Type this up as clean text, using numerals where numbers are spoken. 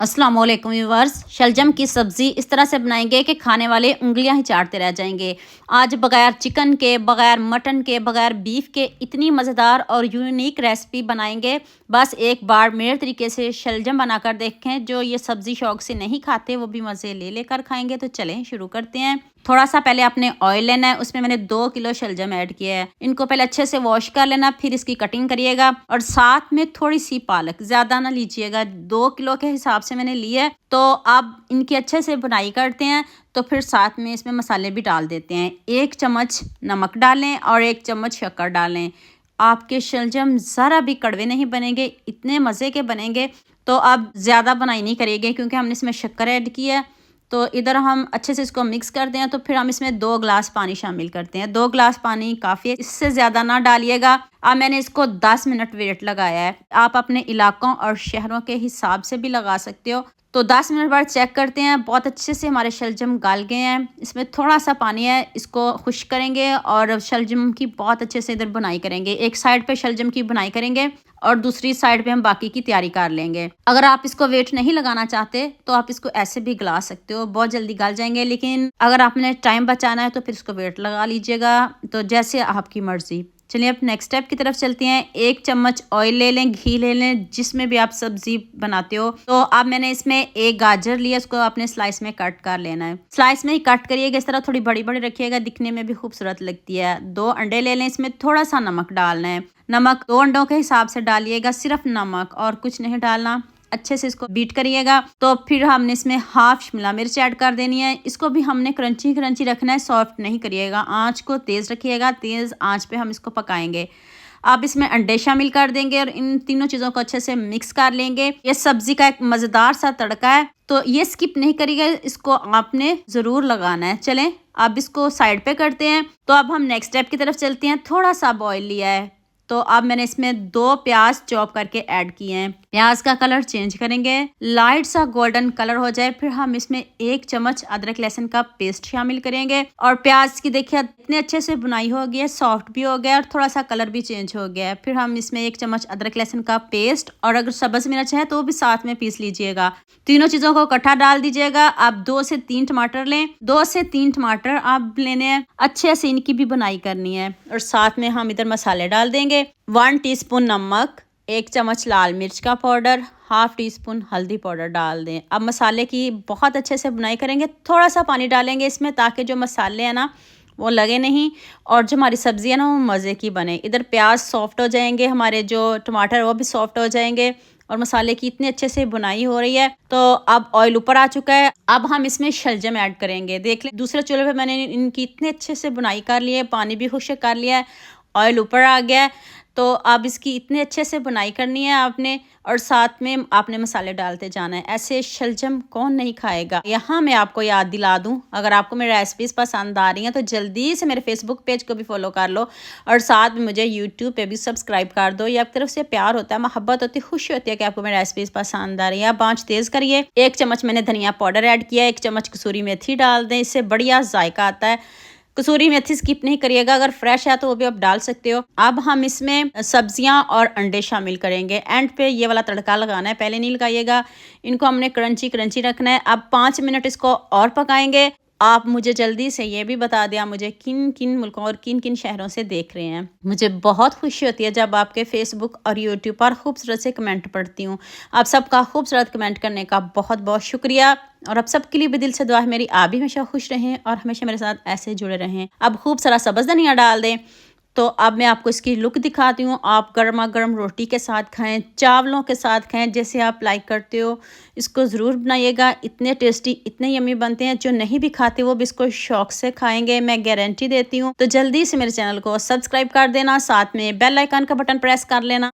अस्सलाम वालेकुम व्यूअर्स। शलजम की सब्ज़ी इस तरह से बनाएंगे कि खाने वाले उंगलियां ही चाटते रह जाएंगे। आज बगैर चिकन के, बगैर मटन के, बगैर बीफ के इतनी मज़ेदार और यूनिक रेसिपी बनाएंगे। बस एक बार मेरे तरीके से शलजम बनाकर देखें। जो ये सब्ज़ी शौक से नहीं खाते वो भी मज़े ले लेकर खाएंगे। तो चलें शुरू करते हैं। थोड़ा सा पहले आपने ऑयल लेना है, उसमें मैंने 2 किलो शलजम ऐड किया है। इनको पहले अच्छे से वॉश कर लेना, फिर इसकी कटिंग करिएगा और साथ में थोड़ी सी पालक, ज़्यादा ना लीजिएगा। 2 किलो के हिसाब से मैंने लिया है। तो अब इनकी अच्छे से बुनाई करते हैं। तो फिर साथ में इसमें मसाले भी डाल देते हैं। 1 चम्मच नमक डालें और 1 चम्मच शक्कर डालें। आपके शलजम ज़रा भी कड़वे नहीं बनेंगे, इतने मज़े के बनेंगे। तो अब ज़्यादा बनाई नहीं करेंगे क्योंकि हमने इसमें शक्कर ऐड किया है। तो इधर हम अच्छे से इसको मिक्स करते हैं। तो फिर हम इसमें 2 गिलास पानी शामिल करते हैं। 2 गिलास पानी काफ़ी है, इससे ज़्यादा ना डालिएगा। अब मैंने इसको 10 मिनट वेट लगाया है। आप अपने इलाकों और शहरों के हिसाब से भी लगा सकते हो। तो 10 मिनट बाद चेक करते हैं। बहुत अच्छे से हमारे शलजम गल गए हैं। इसमें थोड़ा सा पानी है, इसको खुश्क करेंगे और शलजम की बहुत अच्छे से इधर बुनाई करेंगे। एक साइड पे शलजम की बुनाई करेंगे और दूसरी साइड पे हम बाकी की तैयारी कर लेंगे। अगर आप इसको वेट नहीं लगाना चाहते तो आप इसको ऐसे भी गला सकते हो, बहुत जल्दी गल जाएंगे। लेकिन अगर आपने टाइम बचाना है तो फिर इसको वेट लगा लीजिएगा। तो जैसे आपकी मर्जी। चलिए अब नेक्स्ट स्टेप की तरफ चलते हैं। 1 चम्मच ऑयल ले लें, घी ले लें, जिसमें भी आप सब्जी बनाते हो। तो अब मैंने इसमें 1 गाजर लिया, उसको अपने स्लाइस में कट कर लेना है। स्लाइस में ही कट करिएगा, इस तरह थोड़ी बड़ी बड़ी रखिएगा, दिखने में भी खूबसूरत लगती है। 2 अंडे ले लें, इसमें थोड़ा सा नमक डालना है। नमक 2 अंडों के हिसाब से डालिएगा, सिर्फ नमक और कुछ नहीं डालना। अच्छे से इसको बीट करिएगा। तो फिर हमने इसमें हाफ शिमला मिर्च ऐड कर देनी है। इसको भी हमने क्रंची क्रंची रखना है, सॉफ्ट नहीं करिएगा। आंच को तेज़ रखिएगा, तेज़ आंच पे हम इसको पकाएंगे। अब इसमें अंडे शामिल कर देंगे और इन तीनों चीज़ों को अच्छे से मिक्स कर लेंगे। ये सब्जी का एक मज़ेदार सा तड़का है, तो ये स्किप नहीं करिएगा, इसको आपने ज़रूर लगाना है। चलें अब इसको साइड पे करते हैं। तो अब हम नेक्स्ट स्टेप की तरफ चलते हैं। थोड़ा सा बॉयल लिया है, तो अब मैंने इसमें 2 प्याज चॉप करके ऐड किए हैं। प्याज का कलर चेंज करेंगे, लाइट सा गोल्डन कलर हो जाए। फिर हम इसमें 1 चम्मच अदरक लहसुन का पेस्ट शामिल करेंगे। और प्याज की देखिए इतने अच्छे से बुनाई हो गई है, सॉफ्ट भी हो गया और थोड़ा सा कलर भी चेंज हो गया है। फिर हम इसमें 1 चम्मच अदरक लहसुन का पेस्ट और अगर सब्ज़ मिर्च है तो वो भी साथ में पीस लीजिएगा। तीनों चीज़ों को इकट्ठा डाल दीजिएगा। अब 2 से 3 टमाटर लें, 2 से 3 टमाटर आप लेने हैं। अच्छे से इनकी भी बुनाई करनी है और साथ में हम इधर मसाले डाल देंगे। 1 टीस्पून नमक, 1 चम्मच लाल मिर्च का पाउडर, हाफ टी स्पून हल्दी पाउडर डाल दें। अब मसाले की बहुत अच्छे से बुनाई करेंगे। थोड़ा सा पानी डालेंगे इसमें ताकि जो मसाले हैं ना वो लगे नहीं और जो हमारी सब्ज़ी है ना वो मज़े की बने। इधर प्याज सॉफ्ट हो जाएंगे, हमारे जो टमाटर वो भी सॉफ्ट हो जाएंगे और मसाले की इतनी अच्छे से बुनाई हो रही है। तो अब ऑयल ऊपर आ चुका है। अब हम इसमें शलजम ऐड करेंगे। देख लें दूसरे चूल्हे पे मैंने इनकी इतने अच्छे से बुनाई कर ली है, पानी भी खुश्क कर लिया है, ऑयल ऊपर आ गया है। तो अब इसकी इतने अच्छे से बुनाई करनी है आपने और साथ में आपने मसाले डालते जाना है। ऐसे शलजम कौन नहीं खाएगा। यहाँ मैं आपको याद दिला दूँ, अगर आपको मेरी रेसिपीज़ पसंद आ रही हैं तो जल्दी से मेरे फेसबुक पेज को भी फॉलो कर लो और साथ में मुझे यूट्यूब पे भी सब्सक्राइब कर दो। ये आपकी तरफ से प्यार होता है, मोहब्बत होती है, खुशी होती है कि आपको मेरी रेसिपीज़ पसंद आ रही है। आप आंच तेज़ करिए। 1 चम्मच मैंने धनिया पाउडर ऐड किया, 1 चम्मच कसूरी मेथी डाल दें, इससे बढ़िया जायका आता है। कसूरी मेथी स्किप नहीं करिएगा, अगर फ्रेश है तो वो भी आप डाल सकते हो। अब हम इसमें सब्जियां और अंडे शामिल करेंगे। एंड पे ये वाला तड़का लगाना है, पहले नहीं लगाइएगा। इनको हमने क्रंची क्रंची रखना है। अब 5 मिनट इसको और पकाएंगे। आप मुझे जल्दी से ये भी बता दें आप मुझे किन किन मुल्कों और किन किन शहरों से देख रहे हैं। मुझे बहुत खुशी होती है जब आपके फेसबुक और यूट्यूब पर खूबसूरत से कमेंट पढ़ती हूँ। आप सबका खूबसूरत कमेंट करने का बहुत बहुत शुक्रिया और आप सबके लिए भी दिल से दुआ है मेरी, आप भी हमेशा खुश रहें और हमेशा मेरे साथ ऐसे जुड़े रहें। अब खूब सारा सब्ज़ धनिया डाल दें। तो अब मैं आपको इसकी लुक दिखाती हूँ। आप गर्मा गर्म रोटी के साथ खाएं, चावलों के साथ खाएं, जैसे आप लाइक करते हो। इसको ज़रूर बनाइएगा, इतने टेस्टी इतने यम्मी बनते हैं। जो नहीं भी खाते वो भी इसको शौक से खाएंगे, मैं गारंटी देती हूँ। तो जल्दी से मेरे चैनल को सब्सक्राइब कर देना, साथ में बेल आइकन का बटन प्रेस कर लेना।